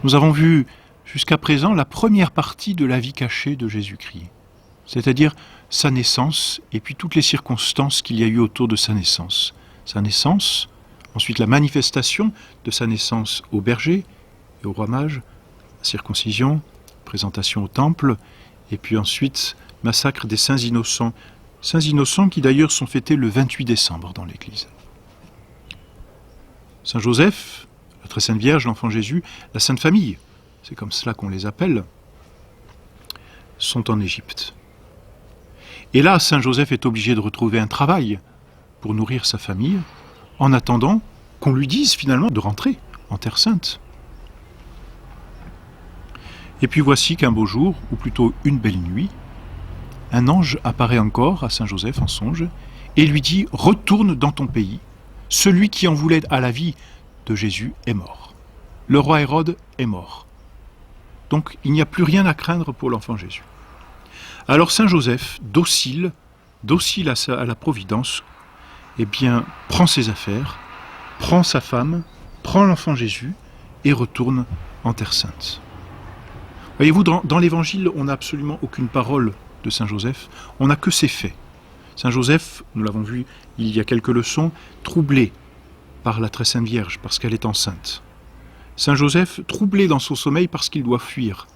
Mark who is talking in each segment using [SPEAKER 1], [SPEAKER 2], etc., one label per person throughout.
[SPEAKER 1] Nous avons vu jusqu'à présent la première partie de la vie cachée de Jésus-Christ, c'est-à-dire sa naissance et puis toutes les circonstances qu'il y a eu autour de sa naissance. Sa naissance, ensuite la manifestation de sa naissance au berger et au roi mage, circoncision, présentation au temple, et puis ensuite massacre des saints innocents qui d'ailleurs sont fêtés le 28 décembre dans l'Église. Saint Joseph, la très sainte Vierge, l'enfant Jésus, la Sainte Famille, c'est comme cela qu'on les appelle, sont en Égypte. Et là, Saint Joseph est obligé de retrouver un travail pour nourrir sa famille, en attendant qu'on lui dise finalement de rentrer en Terre Sainte. Et puis voici qu'un beau jour, ou plutôt une belle nuit, un ange apparaît encore à Saint Joseph en songe et lui dit « Retourne dans ton pays, celui qui en voulait à la vie de Jésus est mort. Le roi Hérode est mort. Donc il n'y a plus rien à craindre pour l'enfant Jésus. » Alors Saint Joseph, docile à la providence, eh bien, prend ses affaires, prend sa femme, prend l'enfant Jésus et retourne en Terre Sainte. Voyez-vous, dans l'Évangile, on n'a absolument aucune parole de Saint Joseph, on n'a que ses faits. Saint Joseph, nous l'avons vu il y a quelques leçons, troublé par la très sainte Vierge parce qu'elle est enceinte. Saint Joseph, troublé dans son sommeil parce qu'il doit fuir,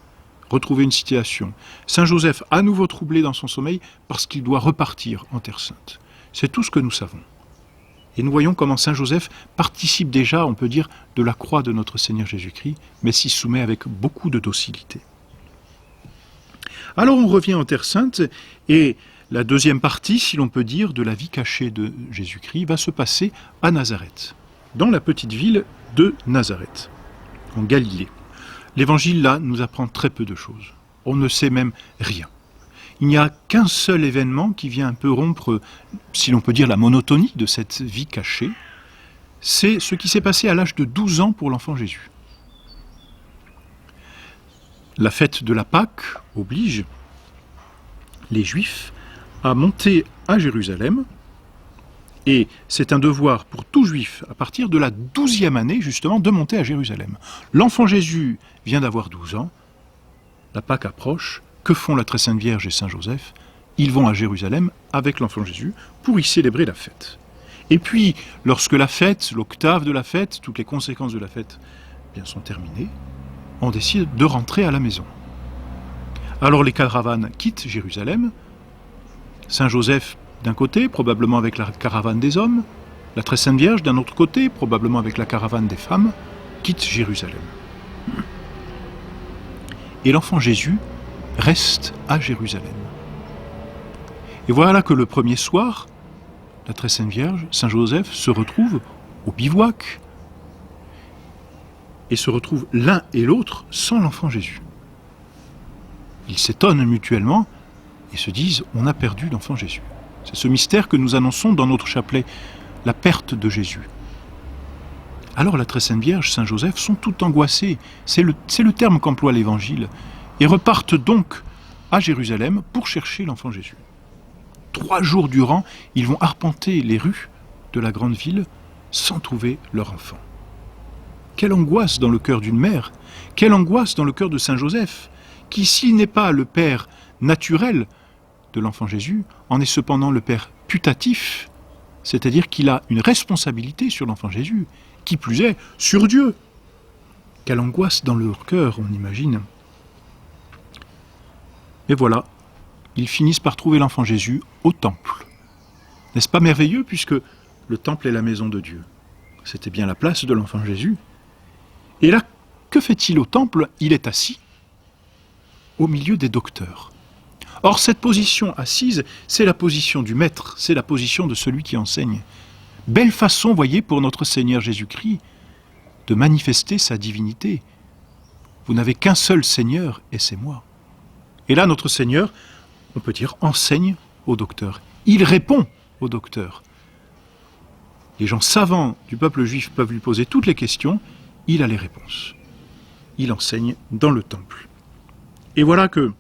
[SPEAKER 1] retrouver une situation. Saint Joseph, à nouveau troublé dans son sommeil parce qu'il doit repartir en Terre Sainte. C'est tout ce que nous savons. Et nous voyons comment Saint Joseph participe déjà, on peut dire, de la croix de notre Seigneur Jésus-Christ, mais s'y soumet avec beaucoup de docilité. Alors on revient en Terre Sainte, et la deuxième partie, si l'on peut dire, de la vie cachée de Jésus-Christ va se passer à Nazareth, dans la petite ville de Nazareth, en Galilée. L'Évangile, là, nous apprend très peu de choses. On ne sait même rien. Il n'y a qu'un seul événement qui vient un peu rompre, si l'on peut dire, la monotonie de cette vie cachée. C'est ce qui s'est passé à l'âge de 12 ans pour l'enfant Jésus. La fête de la Pâque oblige les Juifs à monter à Jérusalem, et c'est un devoir pour tout Juif, à partir de la 12e année, justement, de monter à Jérusalem. L'enfant Jésus vient d'avoir 12 ans, la Pâque approche. Que font la très sainte Vierge et Saint Joseph? Ils vont à Jérusalem avec l'enfant Jésus pour y célébrer la fête. Et puis, lorsque la fête, l'octave de la fête, toutes les conséquences de la fête bien, sont terminées, on décide de rentrer à la maison. Alors les caravanes quittent Jérusalem, Saint Joseph d'un côté, probablement avec la caravane des hommes, la très sainte Vierge d'un autre côté, probablement avec la caravane des femmes, quitte Jérusalem. Et l'enfant Jésus reste à Jérusalem. Et voilà que le premier soir, la très sainte Vierge, Saint Joseph, se retrouvent au bivouac et se retrouvent l'un et l'autre sans l'enfant Jésus. Ils s'étonnent mutuellement et se disent « on a perdu l'enfant Jésus ». C'est ce mystère que nous annonçons dans notre chapelet, la perte de Jésus. Alors la très sainte Vierge, Saint Joseph sont tout angoissés, c'est le terme qu'emploie l'Évangile, et repartent donc à Jérusalem pour chercher l'enfant Jésus. 3 jours durant, ils vont arpenter les rues de la grande ville sans trouver leur enfant. Quelle angoisse dans le cœur d'une mère, quelle angoisse dans le cœur de Saint Joseph, qui, s'il n'est pas le père naturel de l'enfant Jésus, en est cependant le père putatif, c'est-à-dire qu'il a une responsabilité sur l'enfant Jésus, qui plus est, sur Dieu. Quelle angoisse dans leur cœur, on imagine. Et voilà, ils finissent par trouver l'enfant Jésus au temple. N'est-ce pas merveilleux, puisque le temple est la maison de Dieu? C'était bien la place de l'enfant Jésus. Et là, que fait-il au temple? Il est assis au milieu des docteurs. Or, cette position assise, c'est la position du maître, c'est la position de celui qui enseigne. Belle façon, voyez, pour notre Seigneur Jésus-Christ, de manifester sa divinité. Vous n'avez qu'un seul Seigneur, et c'est moi. Et là, notre Seigneur, on peut dire, enseigne au docteur. Il répond au docteur. Les gens savants du peuple juif peuvent lui poser toutes les questions, il a les réponses. Il enseigne dans le temple. Et voilà que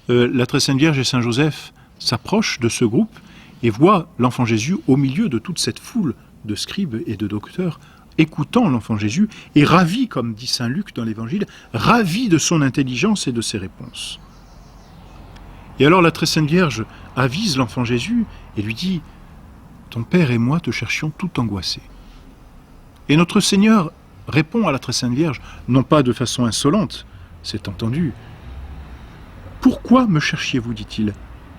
[SPEAKER 1] la très sainte Vierge et Saint Joseph s'approchent de ce groupe et voient l'enfant Jésus au milieu de toute cette foule de scribes et de docteurs écoutant l'enfant Jésus et ravi, comme dit saint Luc dans l'Évangile, ravi de son intelligence et de ses réponses. Et alors la très sainte Vierge avise l'enfant Jésus et lui dit « Ton Père et moi te cherchions tout angoissés. » Et notre Seigneur répond à la très sainte Vierge, non pas de façon insolente, c'est entendu. « Pourquoi me cherchiez-vous » dit-il.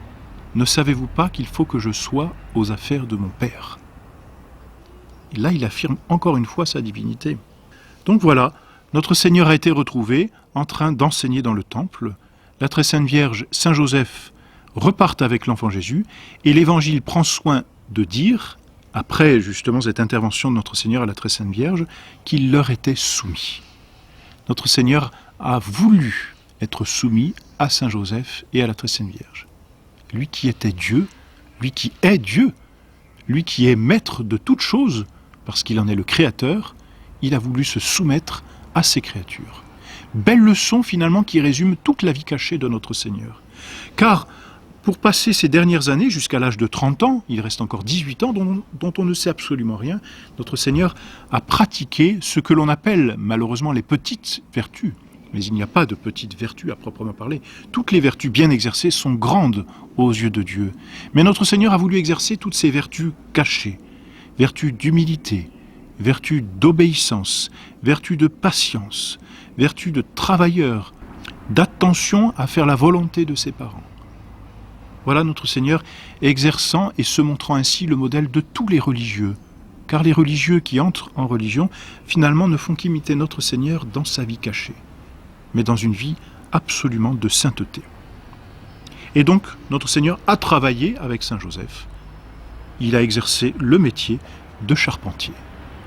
[SPEAKER 1] « Ne savez-vous pas qu'il faut que je sois aux affaires de mon Père ?» Et là, il affirme encore une fois sa divinité. Donc voilà, notre Seigneur a été retrouvé en train d'enseigner dans le temple. La très sainte Vierge, Saint Joseph repartent avec l'enfant Jésus et l'Évangile prend soin de dire, après justement cette intervention de notre Seigneur à la très sainte Vierge, qu'il leur était soumis. Notre Seigneur a voulu être soumis à Saint Joseph et à la très sainte Vierge. Lui qui était Dieu, lui qui est Dieu, lui qui est maître de toutes choses, parce qu'il en est le créateur, il a voulu se soumettre à ses créatures. Belle leçon finalement qui résume toute la vie cachée de notre Seigneur. Car pour passer ces dernières années, jusqu'à l'âge de 30 ans, il reste encore 18 ans dont on ne sait absolument rien, notre Seigneur a pratiqué ce que l'on appelle malheureusement les petites vertus. Mais il n'y a pas de petites vertus à proprement parler. Toutes les vertus bien exercées sont grandes aux yeux de Dieu. Mais notre Seigneur a voulu exercer toutes ces vertus cachées. Vertus d'humilité, vertus d'obéissance, vertus de patience, vertus de travailleur, d'attention à faire la volonté de ses parents. Voilà notre Seigneur exerçant et se montrant ainsi le modèle de tous les religieux. Car les religieux qui entrent en religion, finalement, ne font qu'imiter notre Seigneur dans sa vie cachée, mais dans une vie absolument de sainteté. Et donc, notre Seigneur a travaillé avec Saint Joseph. Il a exercé le métier de charpentier.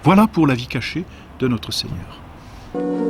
[SPEAKER 1] Voilà pour la vie cachée de notre Seigneur.